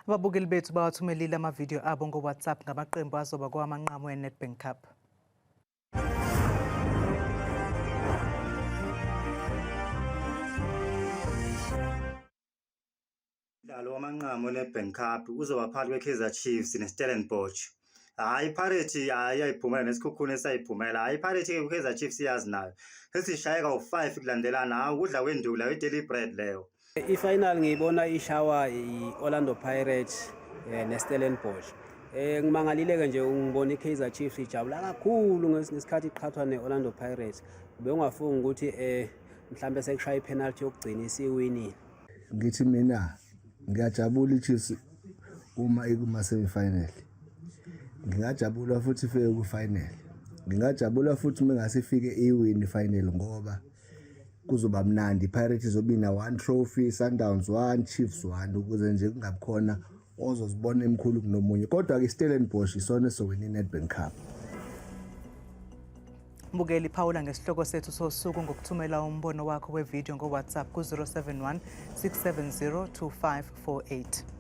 Ababukeli bethu bawathumelile amavideo abo ngo-WhatsApp ngamaqembu azoba kowamanqamu eNedbank Cup. Umdlalo wamanqamu eNedbank Cup uzoba phakathi kwe-Kaizer Chiefs neStellenbosch. Hayi iPirates ayiphumela nesikhukhune esayiphumela. Hayi iPirates ke uKaizer Chiefs iyazi nayo. Sesishaya ka-5 kulandelana. Hawu ukudla kwenduku layo i-daily bread leyo. I-final ngiyibona ishawa i-Orlando Pirates neStellenbosch. Ngimangalile nje ngibona iKaizer Chiefs ijabula kakhulu ngesikhathi iqhathwa neOrlando Pirates. Bengafunga ukuthi mhlambe sekushaya ipenalty yokugcina isiwinile. Ngithi mina ngiyajabula iChiefs uma ikuma semi-final. Ngingajabula futhi ifike ku-final. Ngingajabula futhi mengase ifike iwin final ngoba kuzoba mnandi. iPirates izobina 1 trophy, Sundowns 1, Chiefs 1 ukuze nje kungabikhona ozozibona emkhulu kunomunye. Kodwa ke Stellenbosch isona sowina iNedbank Cup. Mbukeli phawula ngesihloko sethu sosuku ngokuthumela umbono wakho wevideo ngo-WhatsApp ku-071 670 2548.